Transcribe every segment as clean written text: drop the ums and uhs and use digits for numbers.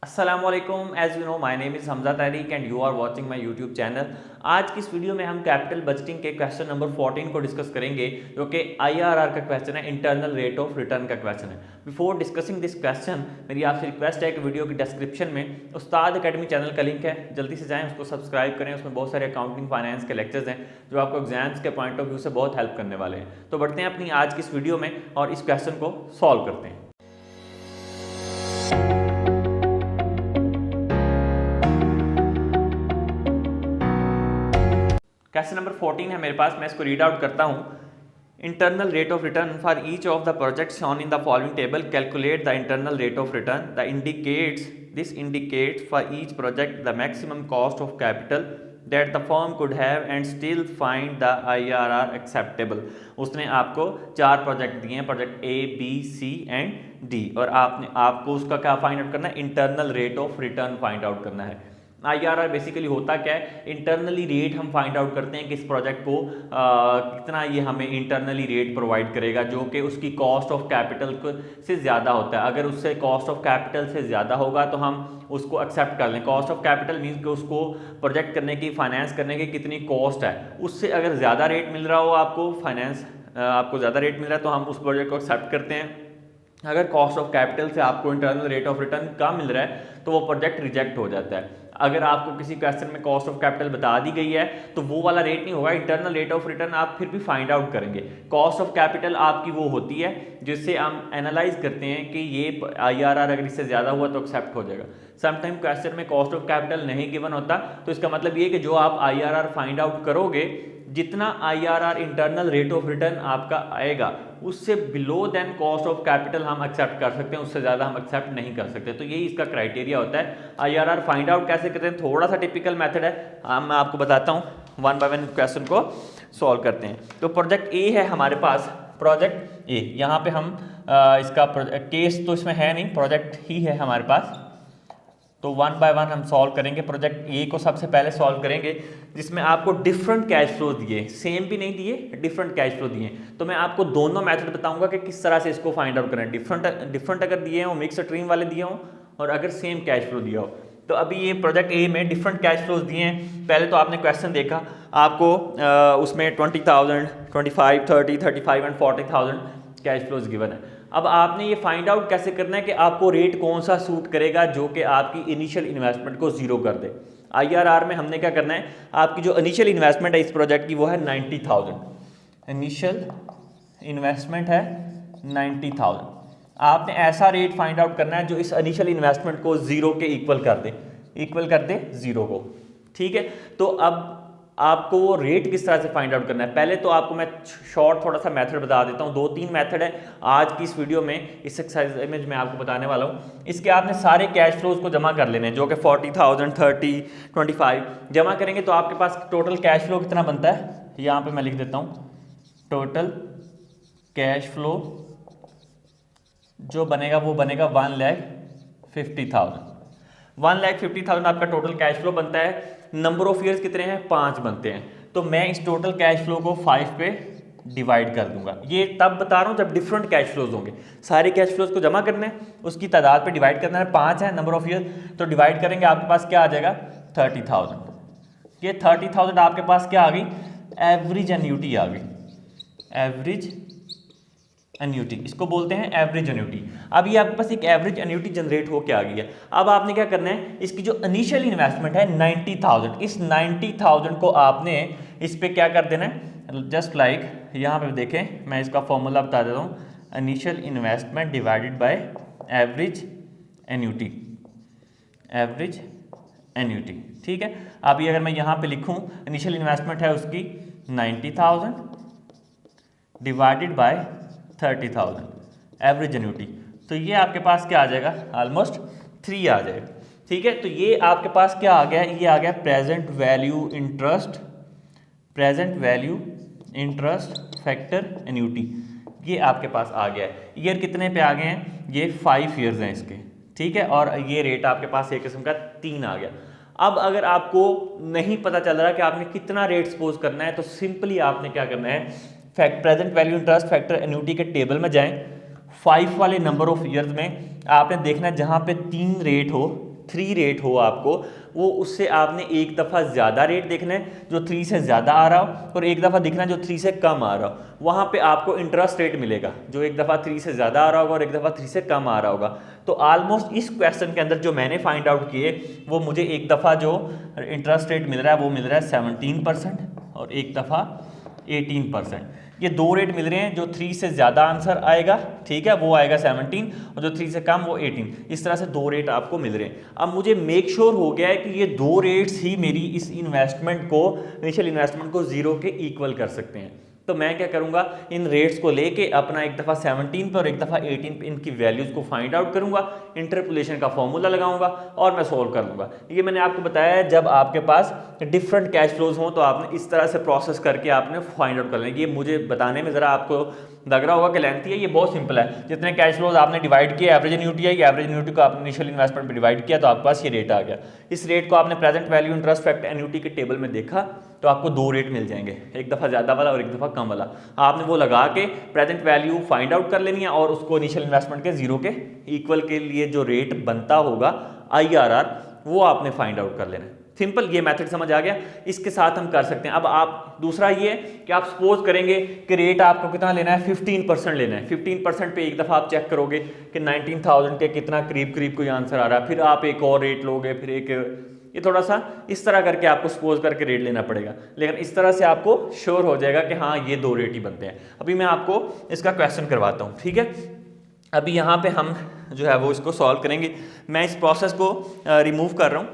Assalamualaikum, as you know my name is Hamza Tariq and you are watching my YouTube channel. आज की इस video में हम कैपिटल बजटिंग के क्वेश्चन नंबर 14 को डिस्कस करेंगे, जो कि आईआरआर का क्वेश्चन है, इंटरनल रेट ऑफ रिटर्न का क्वेश्चन है। बिफोर डिस्कसिंग दिस क्वेश्चन, मेरी आपसे रिक्वेस्ट है कि वीडियो की डिस्क्रिप्शन में उस्ताद अकेडमी चैनल का लिंक है, जल्दी से जाएँ उसको सब्सक्राइब करें। उसमें बहुत सारे अकाउंटिंग फाइनेंस के लेक्चर्स हैं जो आपको एग्जाम्स के पॉइंट ऑफ व्यू से बहुत हेल्प करने वाले हैं। तो बढ़ते हैं अपनी आज की इस वीडियो में और इस क्वेश्चन को सॉल्व करते हैं। क्वेश्चन नंबर 14 है मेरे पास, मैं इसको रीड आउट करता हूँ। Internal rate of return for each of the project shown in the following table, calculate the internal rate of return the indicates for each project the maximum cost of capital that the firm could have and still find the IRR acceptable. उसने आपको 4 project दिए हैं, project A B C and D, और आपको उसका क्या find out करना है, internal rate of return find out करना है। आईआरआर बेसिकली होता क्या है, इंटरनली रेट हम फाइंड आउट करते हैं कि इस प्रोजेक्ट को कितना ये हमें इंटरनली रेट प्रोवाइड करेगा, जो कि उसकी कॉस्ट ऑफ कैपिटल से ज़्यादा होता है। अगर उससे कॉस्ट ऑफ कैपिटल से ज़्यादा होगा तो हम उसको एक्सेप्ट कर लें। कॉस्ट ऑफ कैपिटल मीन्स कि उसको प्रोजेक्ट करने की, फाइनेंस करने की कितनी कॉस्ट है, उससे अगर ज़्यादा रेट मिल रहा हो आपको, आपको ज़्यादा रेट मिल रहा है तो हम उस प्रोजेक्ट को एक्सेप्ट करते हैं। अगर कॉस्ट ऑफ कैपिटल से आपको इंटरनल रेट ऑफ रिटर्न कम मिल रहा है तो वो प्रोजेक्ट रिजेक्ट हो जाता है। अगर आपको किसी क्वेश्चन में कॉस्ट ऑफ कैपिटल बता दी गई है तो वो वाला रेट नहीं होगा, इंटरनल रेट ऑफ रिटर्न आप फिर भी फाइंड आउट करेंगे। कॉस्ट ऑफ कैपिटल आपकी वो होती है जिससे हम एनालाइज करते हैं कि ये आईआरआर अगर इससे ज़्यादा हुआ तो एक्सेप्ट हो जाएगा। समटाइम क्वेश्चन में कॉस्ट ऑफ कैपिटल नहीं गिवन होता, तो इसका मतलब ये कि जो आप आईआरआर फाइंड आउट करोगे, जितना IRR internal rate of return आपका आएगा उससे below then cost of capital हम एक्सेप्ट कर सकते हैं, उससे ज़्यादा हम एक्सेप्ट नहीं कर सकते। तो यही इसका क्राइटेरिया होता है। आईआरआर फाइंड आउट कैसे करते हैं, थोड़ा सा टिपिकल मेथड है, मैं आपको बताता हूँ। वन बाय वन क्वेश्चन को सॉल्व करते हैं। तो प्रोजेक्ट ए है हमारे पास, प्रोजेक्ट ए, यहाँ पे हम इसका केस तो इसमें है नहीं, प्रोजेक्ट ही है हमारे पास, तो वन बाय वन हम सॉल्व करेंगे। प्रोजेक्ट ए को सबसे पहले सॉल्व करेंगे, जिसमें आपको डिफरेंट कैश फ्लो दिए, सेम भी नहीं दिए, डिफरेंट कैश फ्लो दिए। तो मैं आपको दोनों मेथड बताऊंगा कि किस तरह से इसको फाइंड आउट करना है। डिफरेंट अगर दिए हो, मिक्स स्ट्रीम वाले दिए हो, और अगर सेम कैश फ्लो दिया हो। तो अभी ये प्रोजेक्ट ए में डिफरेंट कैश फ्लोज दिए हैं। पहले तो आपने क्वेश्चन देखा, आपको उसमें 20,000, 25, 30, 35 एंड 40,000 कैश फ्लोज गिवन है। अब आपने ये फाइंड आउट कैसे करना है कि आपको रेट कौन सा सूट करेगा जो कि आपकी इनिशियल इन्वेस्टमेंट को जीरो कर दे। आईआरआर में हमने क्या करना है, आपकी जो इनिशियल इन्वेस्टमेंट है इस प्रोजेक्ट की वो है 90,000। इनिशियल इन्वेस्टमेंट है 90,000। आपने ऐसा रेट फाइंड आउट करना है जो इस इनिशियल इन्वेस्टमेंट को जीरो के इक्वल कर दे जीरो को। ठीक है, तो अब आपको वो रेट किस तरह से फाइंड आउट करना है, पहले तो आपको मैं शॉर्ट थोड़ा सा मेथड बता देता हूँ। 2-3 मेथड है आज की इस वीडियो में, इस एक्सरसाइज में मैं आपको बताने वाला हूँ। इसके आपने सारे कैश फ्लोज को जमा कर लेने हैं, जो कि 40,000, 30, 25 जमा करेंगे तो आपके पास टोटल कैश फ्लो कितना बनता है, यहाँ पे मैं लिख देता हूँ। टोटल कैश फ्लो जो बनेगा वो बनेगा 1,50,000। 1,50,000 आपका टोटल कैश फ्लो बनता है। नंबर ऑफ ईयर्स कितने हैं, 5 बनते हैं। तो मैं इस टोटल कैश फ्लो को 5 पे डिवाइड कर दूंगा। ये तब बता रहा हूँ जब डिफरेंट कैश फ्लोज होंगे। सारे कैश फ्लोज को जमा करना है, उसकी तादाद पे डिवाइड करना है। 5 है नंबर ऑफ ईयर, तो डिवाइड करेंगे आपके पास क्या आ जाएगा, 30,000। ये 30,000 आपके पास क्या आ गई, एवरेज एन्यूटी आ गई। एवरेज एन्यूटी, इसको बोलते हैं एवरेज एन्यूटी। अब ये आपके पास एक एवरेज एन्यूटी जनरेट होकर आ गई है। अब आपने क्या करना है, इसकी जो इनिशियल इन्वेस्टमेंट है 90,000, इस 90,000 को आपने इस पे क्या कर देना है, जस्ट लाइक यहाँ पे देखें, मैं इसका फॉर्मूला बता देता हूँ। Initial investment divided by average annuity, average annuity. ठीक है, अभी अगर मैं यहाँ पे लिखूँ, इनिशियल इन्वेस्टमेंट है उसकी 90,000 डिवाइडेड बाय 30,000 एवरेज एन्यूटी, तो ये आपके पास क्या आ जाएगा, ऑलमोस्ट 3 आ जाएगा। ठीक है, तो ये आपके पास क्या आ गया, ये आ गया present value interest, present value interest factor annuity, ये आपके पास आ गया है। ईयर कितने पे आ गए हैं, ये 5 ईयर्स हैं इसके। ठीक है, और ये रेट आपके पास एक किस्म का 3 आ गया। अब अगर आपको नहीं पता चल रहा कि आपने कितना रेट सपोज करना है, तो सिंपली आपने क्या करना है, present value interest factor annuity के टेबल में जाएं। 5 वाले नंबर ऑफ ईयर्स में आपने देखना है जहां पे 3 रेट हो, 3 रेट हो आपको, वो उससे आपने एक दफ़ा ज़्यादा रेट देखना है जो 3 से ज़्यादा आ रहा हो, और एक दफ़ा देखना है जो 3 से कम आ रहा हो। वहाँ पे आपको इंटरेस्ट रेट मिलेगा जो एक दफ़ा 3 से ज़्यादा आ रहा होगा और एक दफ़ा 3 से कम आ रहा होगा। तो ऑलमोस्ट इस क्वेश्चन के अंदर जो मैंने फाइंड आउट किए, वो मुझे एक दफ़ा जो इंटरेस्ट रेट मिल रहा है वो मिल रहा है 17% और एक दफ़ा 18%। ये दो रेट मिल रहे हैं, जो 3 से ज़्यादा आंसर आएगा, ठीक है, वो आएगा 17, और जो 3 से कम वो 18। इस तरह से दो रेट आपको मिल रहे हैं। अब मुझे मेक श्योर हो गया है कि ये दो रेट्स ही मेरी इस इन्वेस्टमेंट को, इनिशियल इन्वेस्टमेंट को जीरो के इक्वल कर सकते हैं। तो मैं क्या करूंगा, इन रेट्स को लेके अपना एक दफ़ा 17 पे और एक दफ़ा 18 पे इनकी वैल्यूज़ को फाइंड आउट करूंगा, इंटरपोलेशन का फॉर्मूला लगाऊंगा और मैं सोल्व कर लूँगा। ये मैंने आपको बताया है, जब आपके पास डिफरेंट कैश फ्लोज हों तो आपने इस तरह से प्रोसेस करके आपने फाइंड आउट कर लेना। ये मुझे बताने में ज़रा आपको लग रहा होगा कि लेंथी है, ये बहुत सिंपल है। जितने कैश फ्लोज आपने डिवाइड किए, एवरेज एन्युटी आई, एवरेज एन्युटी को आपने इनिशियल इन्वेस्टमेंट पे डिवाइड किया तो आपके पास ये रेट आ गया। इस रेट को आपने present value interest fact annuity के टेबल में देखा तो आपको दो रेट मिल जाएंगे, एक दफ़ा ज़्यादा वाला और एक दफ़ा कम वाला। आपने वो लगा के प्रेजेंट वैल्यू फाइंड आउट कर लेनी है और उसको इनिशियल इन्वेस्टमेंट के जीरो के इक्वल के लिए जो रेट बनता होगा IRR, वो आपने फाइंड आउट कर लेना है। सिंपल, ये मेथड समझ आ गया। इसके साथ हम कर सकते हैं। अब आप दूसरा ये कि आप सपोज करेंगे कि रेट आपको कितना लेना है, 15% लेना है। 15% पे एक दफ़ा आप चेक करोगे कि 19,000 के कितना करीब करीब कोई आंसर आ रहा है, फिर आप एक और रेट लोगे, फिर एक, ये थोड़ा सा इस तरह करके आपको सपोज करके रेट लेना पड़ेगा, लेकिन इस तरह से आपको श्योर हो जाएगा कि हाँ ये दो रेट ही बनते हैं। अभी मैं आपको इसका क्वेश्चन करवाता हूँ, ठीक है। अभी यहाँ पे हम जो है वो इसको सॉल्व करेंगे। मैं इस प्रोसेस को रिमूव कर रहा हूँ,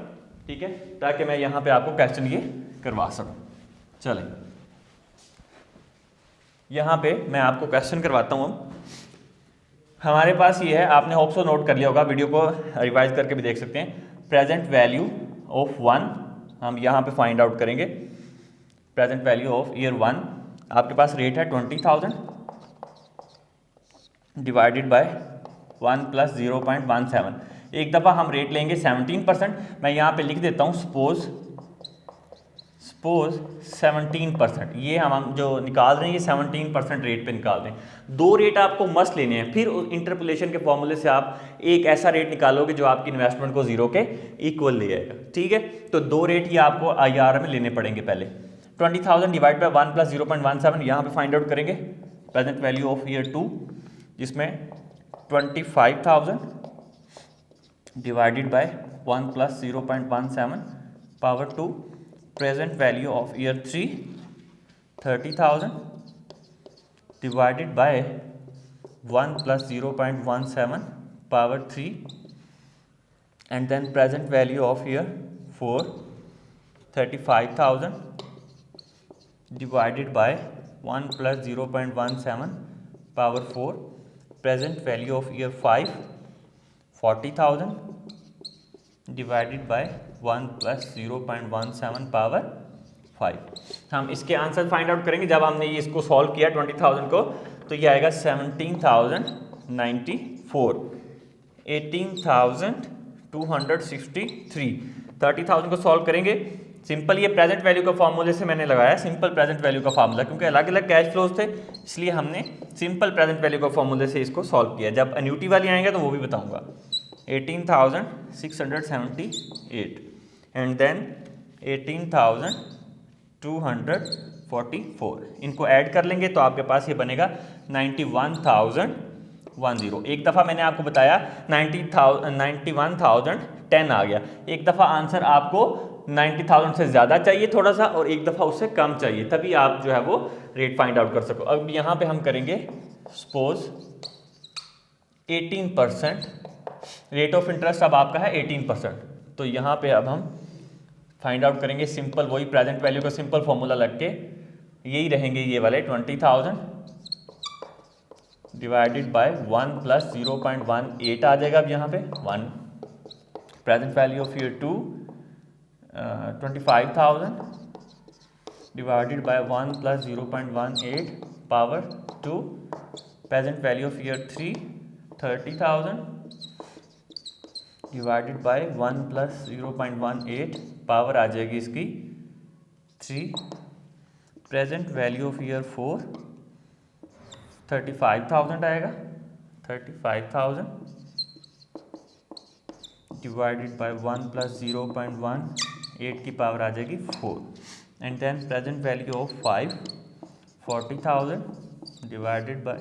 ठीक है, ताकि मैं यहाँ पे आपको क्वेश्चन ये करवा सकूँ। चलें, यहाँ पे मैं आपको क्वेश्चन करवाता हूँ। हमारे पास ये है, आपने होप सो नोट कर लिया होगा, वीडियो को रिवाइज करके भी देख सकते हैं। प्रेजेंट वैल्यू ऑफ 1 हम यहाँ पे फाइंड आउट करेंगे। प्रेजेंट वैल्यू ऑफ ईयर 1, आपके पास रेट है 20,000 डिवाइडेड बाय 1 प्लस 0.17। एक दफ़ा हम रेट लेंगे 17%। मैं यहाँ पे लिख देता हूँ सपोज 17%। ये हम जो निकाल रहे हैं ये 17% रेट पे निकाल रहे हैं। दो रेट आपको मस्ट लेने हैं, फिर इंटरपोलेशन के फॉर्मूले से आप एक ऐसा रेट निकालोगे जो आपकी इन्वेस्टमेंट को जीरो के इक्वल ले आएगा, ठीक है। तो दो रेट ही आपको IRR में लेने पड़ेंगे। पहले 20,000 डिवाइड बाय 1 प्लस 0.17 यहाँ पे फाइंड आउट करेंगे प्रेजेंट वैल्यू ऑफ ईयर 2, जिसमें 25,000 divided by 1 plus 0.17 power 2, present value of year 3 30,000 divided by 1 plus 0.17 power 3, and then present value of year 4 35,000 divided by 1 plus 0.17 power 4, present value of year 5 40,000 divided by 1 plus 0.17 power 5। हम इसके answer find out करेंगे जब हमने ये इसको solve किया 20,000 को, तो ये आएगा 17,094, 18,263। 30,000 को सॉल्व करेंगे सिंपल, ये प्रेजेंट वैल्यू का फॉर्मूले से मैंने लगाया, सिंपल प्रेजेंट वैल्यू का फॉर्मूला, क्योंकि अलग अलग कैश फ्लोज थे इसलिए हमने सिंपल प्रेजेंट वैल्यू का फॉर्मूले से इसको सॉल्व किया। जब एन्युटी वाली आएंगे तो वो भी बताऊंगा। 18,678 एंड देन 18,244, इनको ऐड कर लेंगे तो आपके पास ये बनेगा 91,010। एक दफ़ा मैंने आपको बताया 91,010 आ गया। एक दफ़ा आंसर आपको 90,000 से ज़्यादा चाहिए थोड़ा सा, और एक दफ़ा उससे कम चाहिए, तभी आप जो है वो रेट फाइंड आउट कर सको। अब यहाँ पे हम करेंगे सपोज 18% रेट ऑफ इंटरेस्ट अब आपका है 18%, तो यहाँ पे अब हम फाइंड आउट करेंगे सिंपल, वही प्रेजेंट वैल्यू का सिंपल फॉर्मूला लग के यही रहेंगे ये वाले 20,000 डिवाइडेड बाय 1 प्लस 0.18 आ जाएगा। अब यहाँ पे 1 present value of year 2 25,000 divided by 1 plus 0.18 power 2, present value of year 3 30,000 divided by 1 plus 0.18 power आ जाएगी इसकी 3, present value of year 4 35,000 आएगा, 35,000 डिवाइडेड बाय 1 प्लस 0.18 की पावर आ जाएगी 4 and then present value of 5 40,000 divided by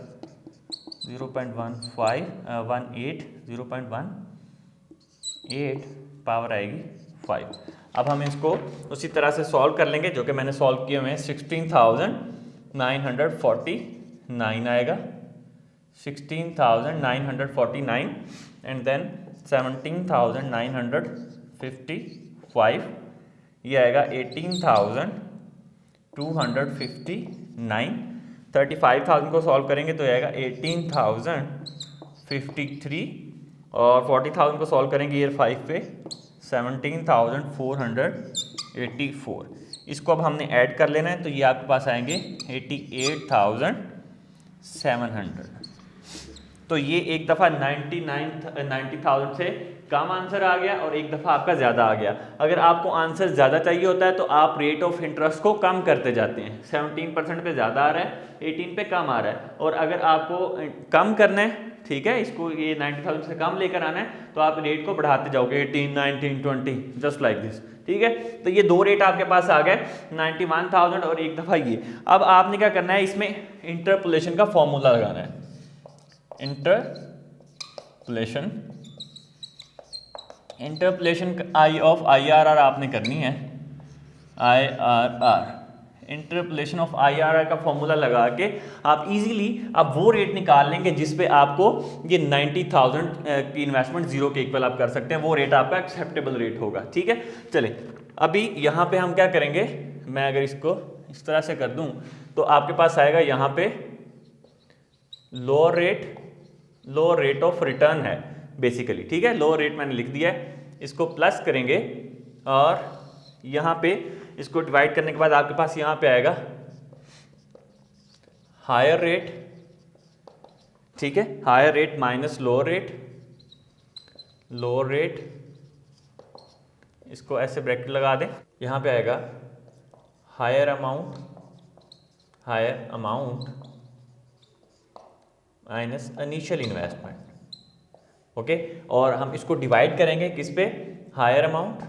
0.18 power आएगी 5। अब हम इसको उसी तरह से सॉल्व कर लेंगे जो कि मैंने सॉल्व किए हुए हैं। 16,949 आएगा, 16,949 एंड देन 17,955 ये आएगा 18,259। 35,000 को सॉल्व करेंगे तो आएगा 18,053 और 40,000 को सॉल्व करेंगे ईयर 5 पे 17,484। इसको अब हमने ऐड कर लेना है तो ये आपके पास आएंगे 88,700। तो ये एक दफ़ा 90,000 से कम आंसर आ गया और एक दफ़ा आपका ज़्यादा आ गया। अगर आपको आंसर ज़्यादा चाहिए होता है तो आप रेट ऑफ इंटरेस्ट को कम करते जाते हैं। 17% पे ज़्यादा आ रहा है, 18 पे कम आ रहा है। और अगर आपको कम करना है, ठीक है, इसको ये 90,000 से कम लेकर आना है तो आप रेट को बढ़ाते जाओगे 18, 19, 20 जस्ट लाइक दिस। ठीक है, तो ये दो रेट आपके पास आ गए 91,000 और एक दफ़ा ये। अब आपने क्या करना है, इसमें इंटरपोलेशन का फॉर्मूला लगाना है। इंटरपोलेशन आई ऑफ IRR आपने करनी है। IRR इंटरपोलेशन ऑफ IRR का फॉर्मूला लगा के आप इजीली अब वो रेट निकाल लेंगे जिस पे आपको ये 90,000 की इन्वेस्टमेंट जीरो के इक्वल आप कर सकते हैं। वो रेट आपका एक्सेप्टेबल रेट होगा। ठीक है, चले अभी यहाँ पे हम क्या करेंगे, मैं अगर इसको इस तरह से कर दूं तो आपके पास आएगा यहाँ पे लोअर रेट ऑफ रिटर्न है बेसिकली। ठीक है, लोअर रेट मैंने लिख दिया है, इसको प्लस करेंगे और यहाँ पे इसको डिवाइड करने के बाद आपके पास यहाँ पे आएगा हायर रेट। ठीक है, higher rate minus lower rate, इसको ऐसे ब्रैकेट लगा दें। यहाँ पे आएगा higher amount minus initial investment. Okay, और हम इसको डिवाइड करेंगे किस पे, higher amount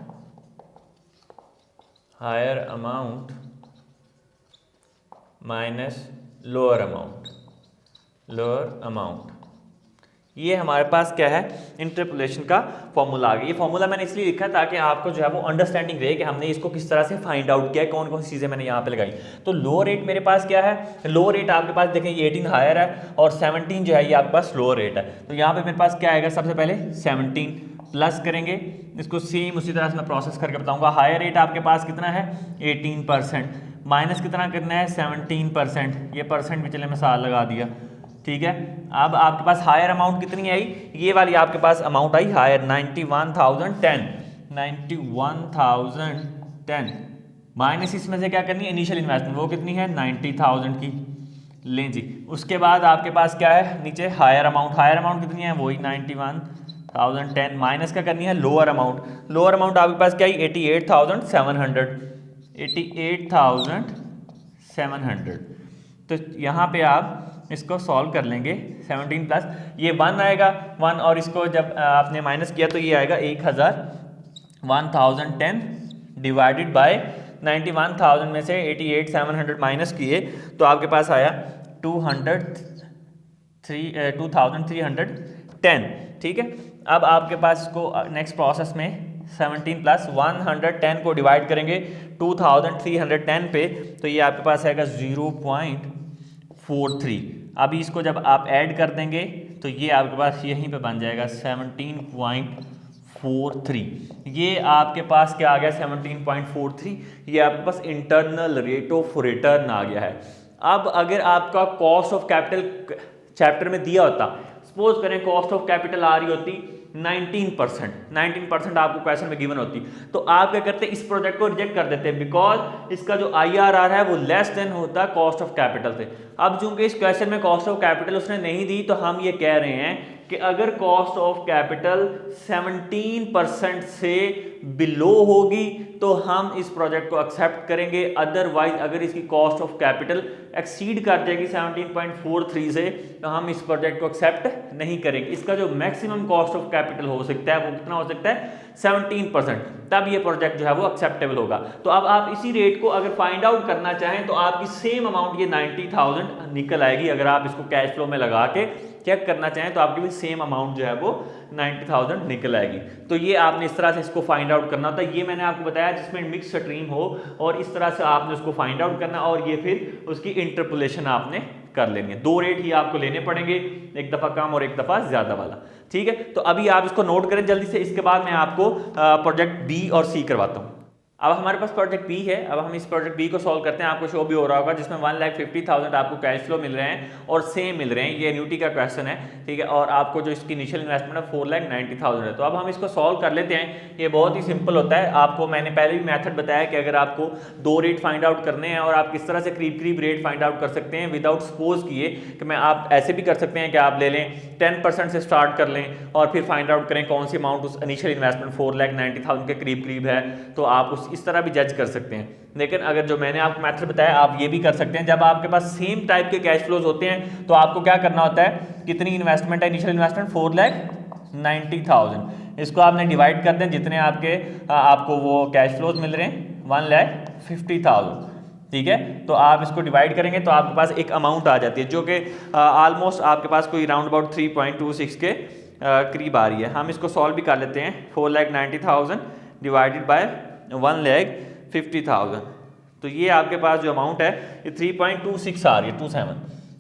minus lower amount. ये हमारे पास क्या है, इंटरपोलेशन का फॉर्मूला आ गया। ये फॉर्मूला मैंने इसलिए लिखा ताकि आपको जो है वो अंडरस्टैंडिंग रहे कि हमने इसको किस तरह से फाइंड आउट किया है, कौन कौन सी चीज़ें मैंने यहाँ पे लगाई। तो लोअर रेट मेरे पास क्या है, लोअर रेट आपके पास देखें ये 18 हायर है और 17 जो है ये आपके पास लोअर रेट है। तो यहाँ पे मेरे पास क्या आएगा, सबसे पहले 17 प्लस करेंगे, इसको सेम उसी तरह से मैं प्रोसेस करके बताऊँगा। हायर रेट आपके पास कितना है 18%, माइनस कितना करना है 17%, ये परसेंट में चले मैं साल लगा दिया। ठीक है, अब आपके पास हायर अमाउंट कितनी आई, ये वाली आपके पास अमाउंट आई हायर 91,010 माइनस इसमें से क्या करनी है, इनिशियल इन्वेस्टमेंट, वो कितनी है 90,000 की। लें जी, उसके बाद आपके पास क्या है नीचे हायर अमाउंट कितनी है, वही 91,010 माइनस क्या करनी है लोअर अमाउंट आपके पास क्या है 88,700। तो यहाँ पे आप इसको सॉल्व कर लेंगे 17 प्लस ये 1 आएगा 1 और इसको जब आपने माइनस किया तो ये आएगा 1010 डिवाइडेड बाय 91,000 में से 88,700 माइनस किए तो आपके पास आया 2,310। ठीक है, अब आपके पास इसको नेक्स्ट प्रोसेस में 17 प्लस 110 को डिवाइड करेंगे 2,310 पे तो ये आपके पास आएगा 0.43। अभी इसको जब आप ऐड कर देंगे तो ये आपके पास यहीं पे बन जाएगा 17.43। ये आपके पास क्या आ गया 17.43, ये आपके पास इंटरनल रेट ऑफ रिटर्न आ गया है। अब अगर आपका कॉस्ट ऑफ कैपिटल चैप्टर में दिया होता, सपोज करें कॉस्ट ऑफ कैपिटल आ रही होती 19% आपको क्वेश्चन में गिवन होती, तो आप क्या करते इस प्रोजेक्ट को रिजेक्ट कर देते बिकॉज इसका जो IRR है वो लेस देन होता कॉस्ट ऑफ कैपिटल से। अब चूंकि इस क्वेश्चन में कॉस्ट ऑफ कैपिटल उसने नहीं दी तो हम ये कह रहे हैं कि अगर कॉस्ट ऑफ कैपिटल 17% से बिलो होगी तो हम इस प्रोजेक्ट को एक्सेप्ट करेंगे, अदरवाइज अगर इसकी कॉस्ट ऑफ कैपिटल एक्सीड कर जाएगी 17.43 से तो हम इस प्रोजेक्ट को एक्सेप्ट नहीं करेंगे। इसका जो मैक्सिमम कॉस्ट ऑफ कैपिटल हो सकता है वो कितना हो सकता है 17%, तब ये प्रोजेक्ट जो है वो एक्सेप्टेबल होगा। तो अब आप इसी रेट को अगर फाइंड आउट करना चाहें तो आपकी सेम अमाउंट ये 90,000 निकल आएगी। अगर आप इसको कैश फ्लो में लगा के चेक करना चाहें तो आपकी भी सेम अमाउंट जो है वो 90,000 निकल आएगी। तो ये आपने इस तरह से इसको फाइंड आउट करना होता है। ये मैंने आपको बताया जिसमें मिक्स स्ट्रीम हो और इस तरह से आपने उसको फाइंड आउट करना और ये फिर उसकी इंटरपोलेशन आपने कर लेनी है। दो रेट ही आपको लेने पड़ेंगे, एक दफा कम और एक दफा ज्यादा वाला। ठीक है, तो अभी आप इसको नोट करें जल्दी से, इसके बाद मैं आपको प्रोजेक्ट बी और सी करवाता हूँ। अब हमारे पास प्रोजेक्ट बी है, अब हम इस प्रोजेक्ट बी को सॉल्व करते हैं। आपको शो भी हो रहा होगा जिसमें 1,50,000 आपको कैश फ्लो मिल रहे हैं और सेम मिल रहे हैं। ये एन्युटी का क्वेश्चन है, ठीक है, और आपको जो इसकी इनिशियल इन्वेस्टमेंट है 4,90,000 है। तो अब हम इसको सॉल्व कर लेते हैं। ये बहुत ही सिंपल होता है। आपको मैंने पहले भी मेथड बताया कि अगर आपको दो रेट फाइंड आउट करने हैं और आप किस तरह से करीब करीब रेट फाइंड आउट कर सकते हैं विदाउट सपोज किए कि मैं, आप ऐसे भी कर सकते हैं कि आप ले लें 10% से स्टार्ट कर लें और फिर फाइंड आउट करें कौन सी अमाउंट उस इनिशियल इन्वेस्टमेंट 4,90,000 के करीब करीब है, तो आप इस तरह भी जज कर सकते हैं। लेकिन अगर जो मैंने आपको मेथड बताया आप ये भी कर सकते हैं। जब आपके पास सेम टाइप के कैश फ्लोज होते हैं तो आपको क्या करना होता है, कितनी इन्वेस्टमेंट है, इनिशियल इन्वेस्टमेंट 4,90,000, इसको आपने डिवाइड कर दें जितने आपको वो कैश फ्लोज मिल रहे हैं 1,50,000, ठीक है। तो आप इसको डिवाइड करेंगे तो आपके पास एक अमाउंट आ जाती है जो कि ऑलमोस्ट आपके पास कोई राउंड अबाउट 3.26 के करीब आ रही है। हम इसको सॉल्व भी कर लेते हैं। 4,90,000 डिवाइडेड बाय 1,50,000, तो ये आपके पास जो अमाउंट है ये 3.26 आ रही है,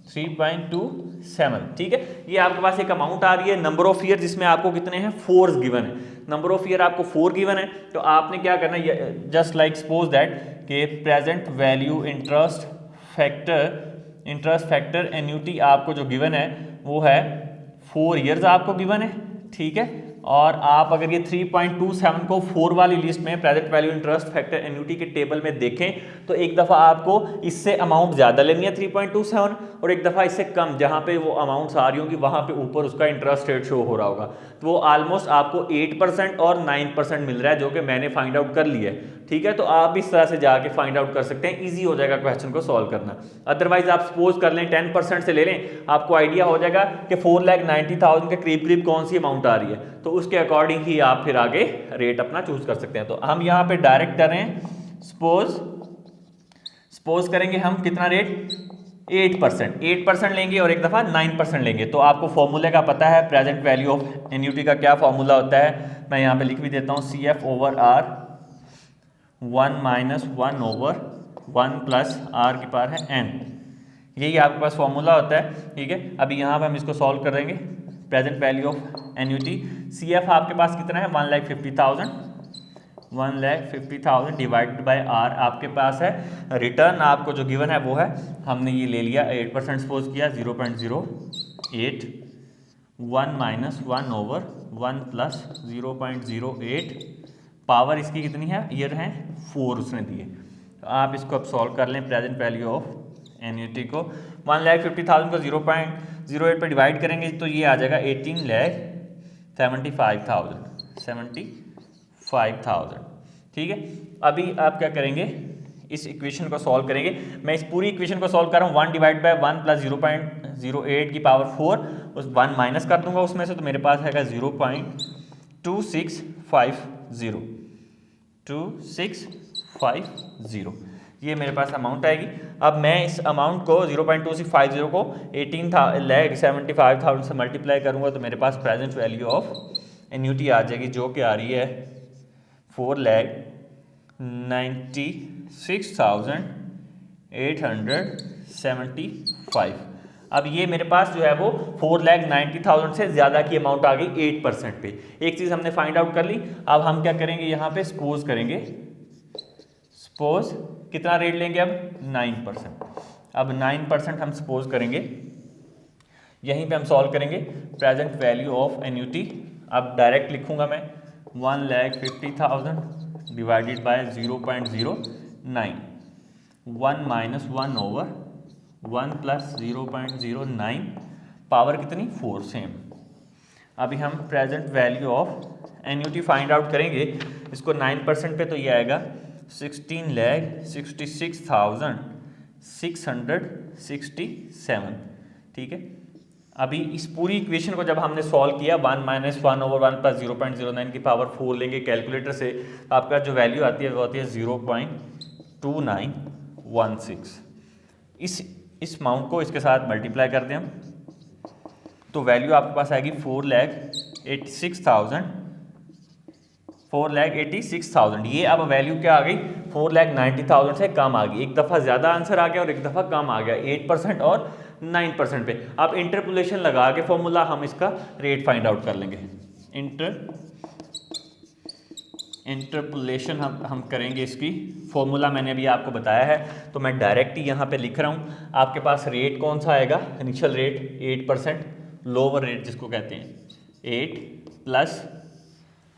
3.27, ठीक है। ये आपके पास एक अमाउंट आ रही है। नंबर ऑफ ईयर जिसमें आपको कितने हैं 4 गिवन है, नंबर ऑफ ईयर आपको 4 गिवन है। तो आपने क्या करना है, जस्ट लाइक सपोज दैट कि present value interest factor annuity आपको जो गिवन है वो है 4 ईयर्स आपको गिवन है, ठीक है। और आप अगर ये 3.27 को 4 वाली लिस्ट में present value interest factor annuity के टेबल में देखें तो एक दफ़ा आपको इससे अमाउंट ज़्यादा लेनी है 3.27 और एक दफ़ा इससे कम, जहाँ पे वो अमाउंट्स आ रही होंगी वहाँ पे ऊपर उसका इंटरेस्ट रेट शो हो रहा होगा। तो वो ऑलमोस्ट आपको 8% और 9% मिल रहा है जो कि मैंने फाइंड आउट कर लिया है, ठीक है। तो आप इस तरह से जाके फाइंड आउट कर सकते हैं, ईजी हो जाएगा क्वेश्चन को सॉल्व करना। अदरवाइज आप सपोज कर लें 10% से ले लें, आपको आइडिया हो जाएगा कि 4,90,000 के करीब करीब कौन सी अमाउंट आ रही है, तो उसके अकॉर्डिंग ही आप फिर आगे रेट अपना चूज कर सकते हैं। तो हम यहाँ पे डायरेक्ट कर रहे हैं, सपोज करेंगे हम कितना रेट 8% लेंगे और एक दफ़ा 9% लेंगे। तो आपको फॉर्मूले का पता है, प्रेजेंट वैल्यू ऑफ एन्युटी का क्या फॉर्मूला होता है, मैं यहाँ पे लिख भी देता हूँ, CF/R 1 - 1 ओवर 1 प्लस R की पावर है n, यही आपके पास फॉर्मूला होता है, ठीक है। अभी यहाँ पे हम इसको सॉल्व कर देंगे। Present value of annuity CF आपके पास कितना है 1,50,000 डिवाइडेड बाय R आपके पास है। रिटर्न आपको जो गिवन है वो है, हमने ये ले लिया 8% सपोज किया 0.08, 1 - 1 ओवर 1 प्लस 0.08, पावर इसकी कितनी है, ईयर है 4 उसने दिए। तो आप इसको अब सॉल्व कर लें। प्रेजेंट वैल्यू ऑफ एन्युटी को 1,50,000 को 0.08 पे डिवाइड करेंगे तो ये आ जाएगा 18,75,000, ठीक है। अभी आप क्या करेंगे, इस इक्वेशन को सॉल्व करेंगे। मैं इस पूरी इक्वेशन को सॉल्व कर रहा हूँ, 1 डिवाइड बाय 1 प्लस 0.08 की पावर 4, उस 1 माइनस कर दूंगा उसमें से, तो मेरे पास है 0.2650, ये मेरे पास अमाउंट आएगी। अब मैं इस अमाउंट को 0.2650 को 18,75,000 से मल्टीप्लाई करूंगा तो मेरे पास प्रेजेंट वैल्यू ऑफ एन्युटी आ जाएगी जो कि आ रही है 4,96,875। अब ये मेरे पास जो है वो 4,90,000 से ज़्यादा की अमाउंट आ गई 8% पे। एक चीज़ हमने फाइंड आउट कर ली। अब हम क्या करेंगे, यहाँ पे सपोज करेंगे, सपोज कितना रेट लेंगे अब 9%। अब 9% हम सपोज करेंगे, यहीं पे हम सॉल्व करेंगे। प्रेजेंट वैल्यू ऑफ एन्युटी अब डायरेक्ट लिखूंगा मैं 1,50,000 divided by 0.09, 1 - 1 over 1 plus 0.09, power कितनी 4 सेम, अभी हम present value of annuity find out करेंगे। इसको 9% पे तो ये आएगा 16,66,667, ठीक है। अभी इस पूरी इक्वेशन को जब हमने सॉल्व किया 1 - 1/1 + 0.09 की पावर 4 लेंगे कैलकुलेटर से, तो आपका जो वैल्यू आती है वो आती है 0.2916। इस अमाउंट को इसके साथ मल्टीप्लाई कर दें हम, तो वैल्यू आपके पास आएगी 4,86,000। ये अब वैल्यू क्या आ गई, 4,90,000 से कम आ गई। एक दफ़ा ज़्यादा आंसर आ गया और एक दफ़ा कम आ गया, 8% और 9% पे। अब इंटरपोलेशन लगा के फॉर्मूला हम इसका रेट फाइंड आउट कर लेंगे। इंटरपोलेशन हम करेंगे, इसकी फॉर्मूला मैंने अभी आपको बताया है, तो मैं डायरेक्ट ही यहाँ पे लिख रहा हूँ। आपके पास रेट कौन सा आएगा, इनिशियल रेट 8%, लोअर रेट जिसको कहते हैं 8 प्लस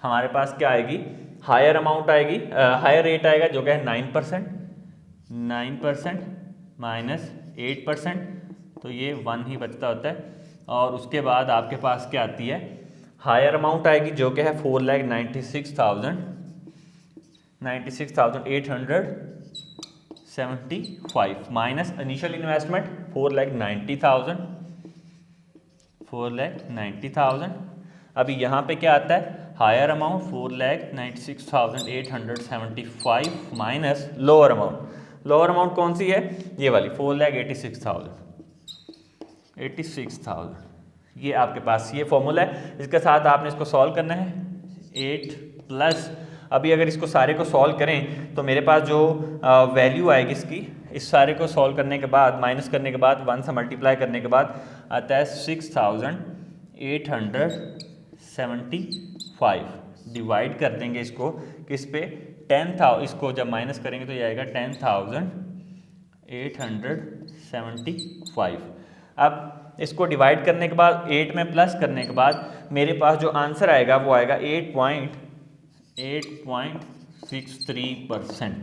हमारे पास क्या आएगी, हायर अमाउंट आएगी, हायर रेट आएगा जो क्या है 9% माइनस 8%, तो ये 1 ही बचता होता है। और उसके बाद आपके पास क्या आती है, हायर अमाउंट आएगी जो कि है 4,96,875 माइनस इनिशियल इन्वेस्टमेंट 4,90,000। अभी यहाँ पे क्या आता है, higher amount 4,96,875 minus lower amount. Lower amount कौन सी है, ये वाली 4,86,000। ये आपके पास ये फॉर्मूला है, इसके साथ आपने इसको सॉल्व करना है। 8 प्लस, अभी अगर इसको सारे को सॉल्व करें तो मेरे पास जो वैल्यू आएगी इसकी, इस सारे को सॉल्व करने के बाद माइनस करने के बाद 1 से मल्टीप्लाई करने के बाद आता है 6,875। डिवाइड कर देंगे इसको किस पे, 10,000, इसको जब माइनस करेंगे तो ये आएगा 10,875। अब इसको डिवाइड करने के बाद 8 में प्लस करने के बाद मेरे पास जो आंसर आएगा वो आएगा 8.63%।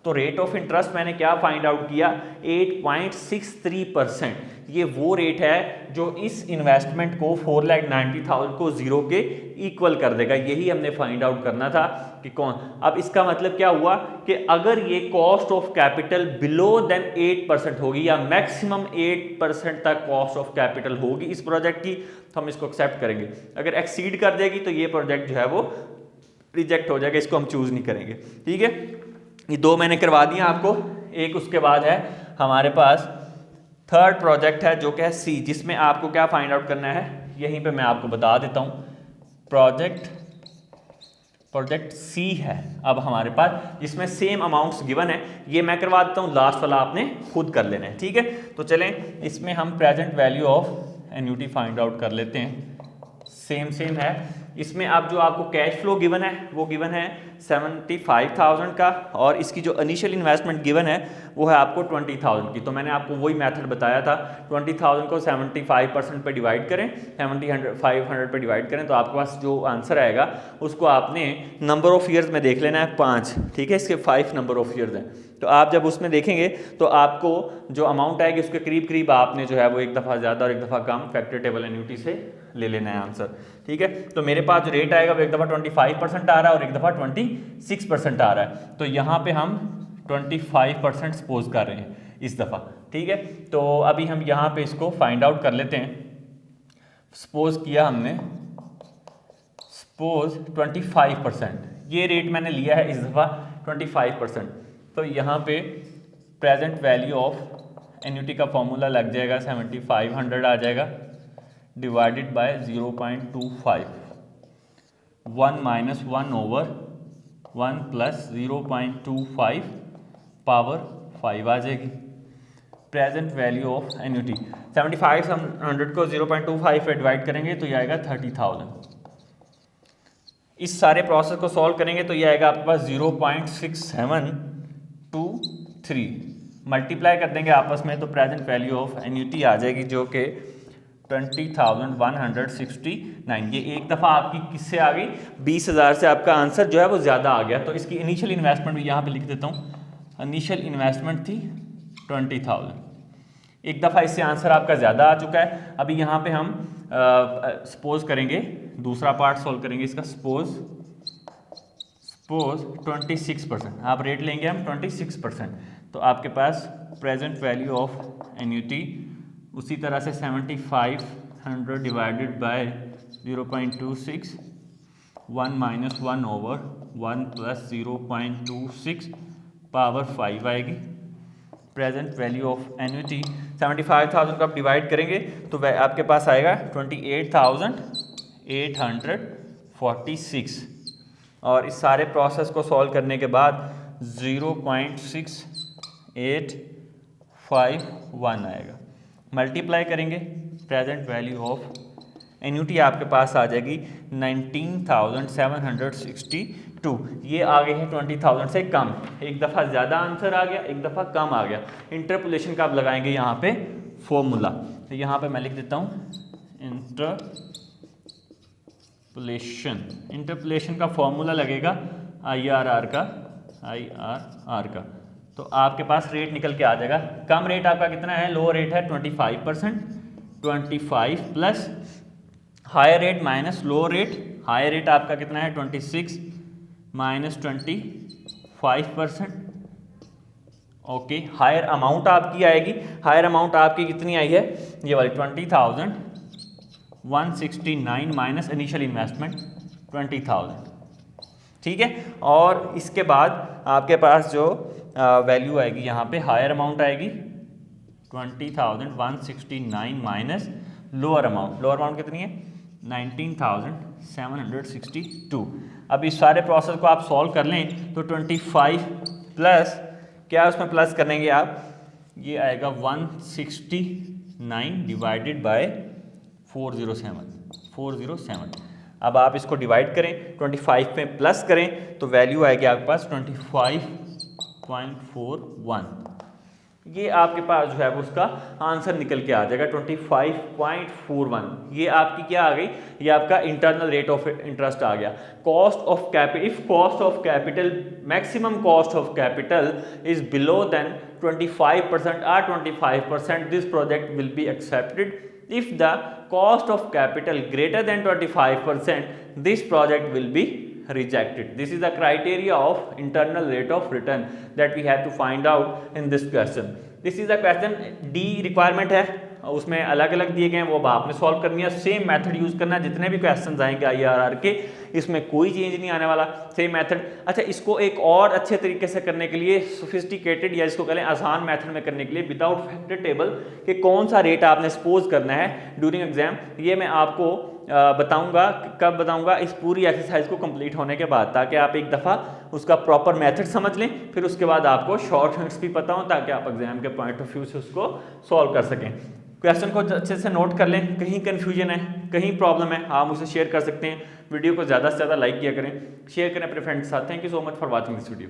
तो रेट ऑफ इंटरेस्ट मैंने क्या फाइंड आउट किया, 8.63%। ये वो रेट है जो इस इन्वेस्टमेंट को 4,90,000 को जीरो के इक्वल कर देगा। यही हमने फाइंड आउट करना था कि कौन। अब इसका मतलब क्या हुआ कि अगर ये cost of capital below then 8% होगी या मैक्सिमम 8% तक कॉस्ट ऑफ कैपिटल होगी इस प्रोजेक्ट की, तो हम इसको एक्सेप्ट करेंगे। अगर एक्सीड कर देगी तो ये प्रोजेक्ट जो है वो रिजेक्ट हो जाएगा, इसको हम चूज नहीं करेंगे, ठीक है। ये दो मैंने करवा दिया आपको। एक उसके बाद है हमारे पास थर्ड प्रोजेक्ट है जो कि है सी, जिसमें आपको क्या फाइंड आउट करना है, यहीं पे मैं आपको बता देता हूँ। प्रोजेक्ट सी है अब हमारे पास, जिसमें सेम अमाउंट्स गिवन है। ये मैं करवा देता हूँ, लास्ट वाला आपने खुद कर लेना है, ठीक है। तो चलें इसमें हम present value of annuity find out कर लेते हैं। सेम है इसमें। अब जो आपको कैश फ्लो गिवन है वो गिवन है 75,000 का, और इसकी जो इनिशियल इन्वेस्टमेंट गिवन है वो है आपको 20,000 की। तो मैंने आपको वही मेथड बताया था, 20,000 को 75% पे डिवाइड करें, 500 पे डिवाइड करें, तो आपके पास जो आंसर आएगा उसको आपने नंबर ऑफ ईयर्स में देख लेना है 5, ठीक है। इसके 5 नंबर ऑफ ईयर्स हैं, तो आप जब उसमें देखेंगे तो आपको जो अमाउंट आएगी उसके करीब करीब आपने जो है वो एक दफ़ा ज़्यादा और एक दफ़ा कम फैक्टर टेबल एन्युटी से ले लेना है आंसर, ठीक है। तो मेरे पास जो रेट आएगा वो एक दफ़ा 25% आ रहा है और एक दफ़ा 26% आ रहा है। तो यहाँ पे हम 25% सपोज कर रहे हैं इस दफ़ा, ठीक है। तो अभी हम यहाँ पे इसको फाइंड आउट कर लेते हैं। सपोज किया हमने, सपोज 25%, ये रेट मैंने लिया है इस दफ़ा 25%। तो यहाँ पे प्रेजेंट वैल्यू ऑफ एन्युटी का फॉर्मूला लग जाएगा 7500 आ जाएगा, डिवाइडेड बाय 0.25, 1 - 1/1 प्लस 0.25 पावर 5 आ जाएगी। प्रेजेंट वैल्यू ऑफ एन्युटी 7500 को 0.25 पे डिवाइड करेंगे तो ये आएगा 30,000। इस सारे प्रोसेस को सॉल्व करेंगे तो ये आएगा आपके पास 0.6723, मल्टीप्लाई कर देंगे आपस में तो प्रेजेंट वैल्यू ऑफ एन्युटी आ जाएगी जो कि 20,169। ये एक दफ़ा आपकी किससे आ गई, 20,000 से आपका आंसर जो है वो ज़्यादा आ गया। तो इसकी इनिशियल इन्वेस्टमेंट भी यहाँ पे लिख देता हूँ। इनिशियल इन्वेस्टमेंट थी 20,000, एक दफ़ा इससे आंसर आपका ज़्यादा आ चुका है। अभी यहाँ पे हम सपोज करेंगे, दूसरा पार्ट सॉल्व करेंगे इसका। सपोज 26%, आप रेट लेंगे हम 26%, तो आपके पास प्रेजेंट वैल्यू ऑफ एन्युटी उसी तरह से 7500 डिवाइडेड बाय 0.26, 1 - 1 over 1 + 0.26 पावर 5 आएगी। प्रेजेंट वैल्यू ऑफ एन्युटी 75,000 को आप डिवाइड करेंगे तो वह आपके पास आएगा 28,846। और इस सारे प्रोसेस को सॉल्व करने के बाद 0.6851 आएगा। मल्टीप्लाई करेंगे, प्रेजेंट वैल्यू ऑफ एन्युटी आपके पास आ जाएगी 19,762। ये आ गई है 20,000 से कम। एक दफ़ा ज़्यादा आंसर आ गया, एक दफ़ा कम आ गया। इंटरपोलेशन का आप लगाएंगे यहाँ पे फॉर्मूला, तो यहाँ पे मैं लिख देता हूँ इंटरपोलेशन का फॉर्मूला लगेगा IRR का, तो आपके पास रेट निकल के आ जाएगा। कम रेट आपका कितना है, लो रेट है 25%, 25 plus higher rate minus low rate, higher rate आपका कितना है 26 माइनस 25%। ओके, हायर अमाउंट आपकी आएगी, हायर अमाउंट आपकी कितनी आई है, ये वाली 20,169 माइनस इनिशियल इन्वेस्टमेंट 20,000, ठीक है। और इसके बाद आपके पास जो वैल्यू आएगी यहाँ पे हायर अमाउंट आएगी 20,169 माइनस लोअर अमाउंट कितनी है 19,762। अब इस सारे प्रोसेस को आप सॉल्व कर लें तो 25 प्लस क्या उसमें प्लस करेंगे आप, ये आएगा 169 डिवाइडेड बाय 407। अब आप इसको डिवाइड करें 25 में प्लस करें तो वैल्यू आएगी आपके पास 25.41। ये आपके पास जो है वो उसका आंसर निकल के आ जाएगा 25.41। ये आपकी क्या आ गई, ये आपका इंटरनल रेट ऑफ इंटरेस्ट आ गया। Cost of capital, if cost of capital, maximum cost of capital is below then 25% or 25%, this project will be accepted. If the cost of capital greater than 25%, this project will be rejected. This is the criteria of internal rate of return that we have to find out in this question. This is the question D requirement है, उसमें अलग अलग दिए गए हैं, वो आपने solve करनी है। सेम मेथड यूज़ करना है, जितने भी क्वेश्चन आएंगे IRR के, इसमें कोई चेंज नहीं आने वाला, सेम मेथड। अच्छा, इसको एक और अच्छे तरीके से करने के लिए, सोफिस्टिकेटेड या इसको कहें आसान मेथड में करने के लिए, विदाउट फैक्टर टेबल कि कौन सा रेट आपने सपोज करना है ड्यूरिंग एग्जाम, ये मैं आपको बताऊंगा। कब बताऊंगा, इस पूरी एक्सरसाइज को कंप्लीट होने के बाद, ताकि आप एक दफ़ा उसका प्रॉपर मेथड समझ लें, फिर उसके बाद आपको शॉर्ट हिंट्स भी पता हो, ताकि आप एग्जाम के पॉइंट ऑफ व्यू से उसको सॉल्व कर सकें। क्वेश्चन को अच्छे से नोट कर लें, कहीं कन्फ्यूजन है, कहीं प्रॉब्लम है, आप मुझसे शेयर कर सकते हैं। वीडियो को ज़्यादा से ज़्यादा लाइक किया करें, शेयर करें अपने फ्रेंड्स के साथ। Thank you so much for watching this video.